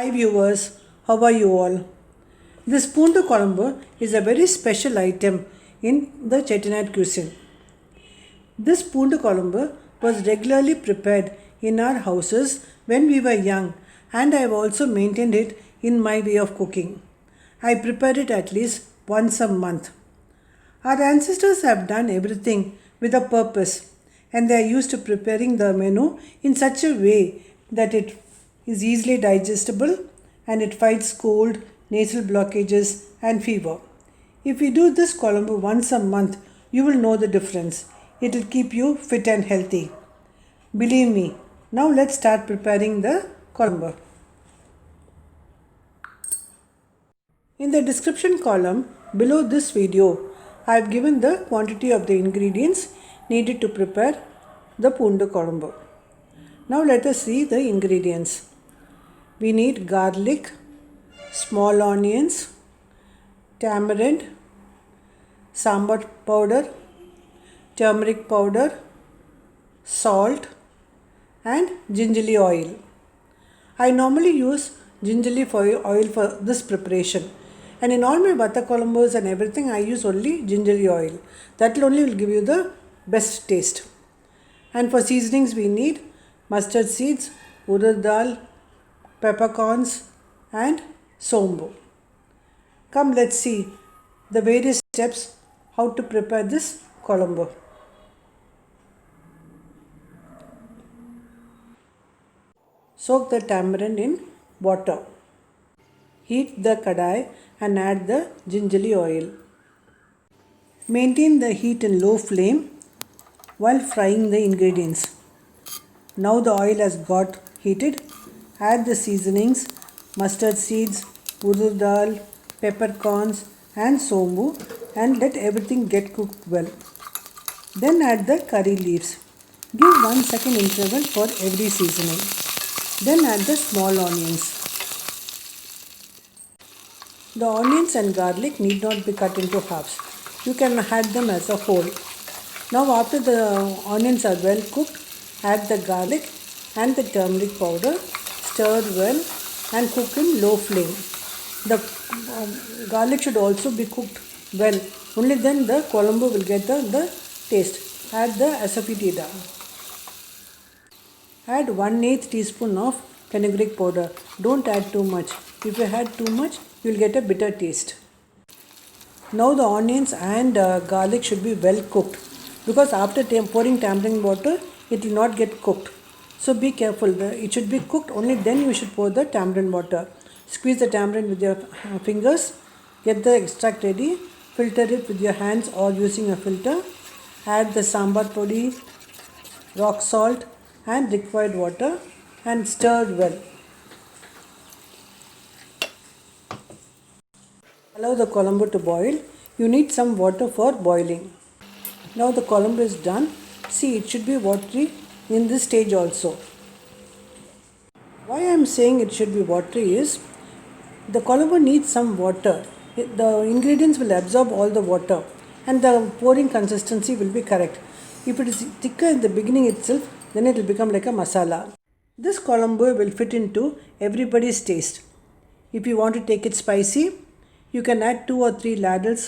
Hi viewers, how are you all? This Poondu Kolambu is a very special item in the Chettinad cuisine. This Poondu Kolambu was regularly prepared in our houses when we were young, and I have also maintained it in my way of cooking. I prepare it at least once a month. Our ancestors have done everything with a purpose, and they are used to preparing the menu in such a way that it is easily digestible and it fights cold, nasal blockages, and fever. If you do this Kolambu once a month, you will know the difference. It will keep you fit and healthy. Believe me. Now let's start preparing the Kolambu. In the description column below this video, I have given the quantity of the ingredients needed to prepare the Poondu Kolambu. Now let us see the ingredients. We need garlic, small onions, tamarind, sambar powder, turmeric powder, salt, and gingerly oil. I normally use gingerly oil for this preparation, and in all my vata kolambus and everything I use only gingerly oil. That only will give you the best taste. And for seasonings we need mustard seeds, urad dal, peppercorns, and sombu. Come, let's see the various steps how to prepare this Kolambu. Soak the tamarind in water. Heat the kadai and add the gingerly oil. Maintain the heat in low flame while frying the ingredients. Now the oil has got heated. Add the seasonings, mustard seeds, urad dal, peppercorns, and sombu, and let everything get cooked well. Then add the curry leaves. Give 1 second interval for every seasoning. Then add the small onions. The onions and garlic need not be cut into halves. You can add them as a whole. Now after the onions are well cooked, add the garlic and the turmeric powder. Stir well and cook in low flame. The garlic should also be cooked well. Only then the Kolambu will get the taste. Add the asafoetida. Add 1/8 teaspoon of fenugreek powder. Don't add too much. If you add too much, you will get a bitter taste. Now the onions and garlic should be well cooked, because after pouring tamarind water, it will not get cooked. So be careful. It should be cooked, only then you should pour the tamarind water. Squeeze the tamarind with your fingers. Get the extract ready. Filter it with your hands or using a filter. Add the sambar podi, rock salt, and required water and stir well. Allow the Kolambu to boil. You need some water for boiling. Now the Kolambu is done. See, it should be watery in this stage also. Why I am saying it should be watery is the Kolambu needs some water. The ingredients will absorb all the water and the pouring consistency will be correct. If it is thicker in the beginning itself, then it will become like a masala. This Kolambu will fit into everybody's taste. If you want to take it spicy, you can add 2 or 3 ladles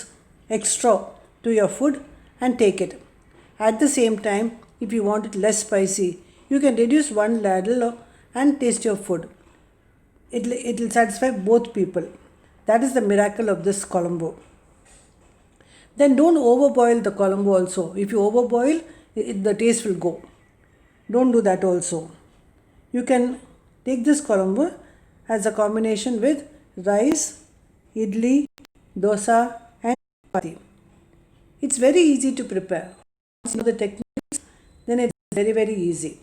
extra to your food and take it. At the same time, if you want it less spicy, you can reduce 1 ladle and taste your food. It will satisfy both people. That is the miracle of this Kolambu. Then don't overboil the Kolambu also. If you overboil, the taste will go. Don't do that also. You can take this Kolambu as a combination with rice, idli, dosa, and chapati. It's very easy to prepare. Once you know the techniques, then it's very, very easy.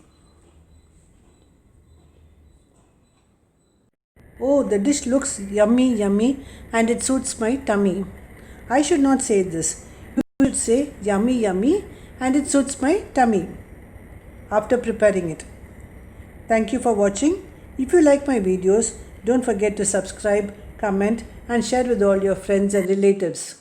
Oh, the dish looks yummy and it suits my tummy. I should not say this. You should say yummy and it suits my tummy after preparing it. Thank you for watching. If you like my videos, don't forget to subscribe, comment, and share with all your friends and relatives.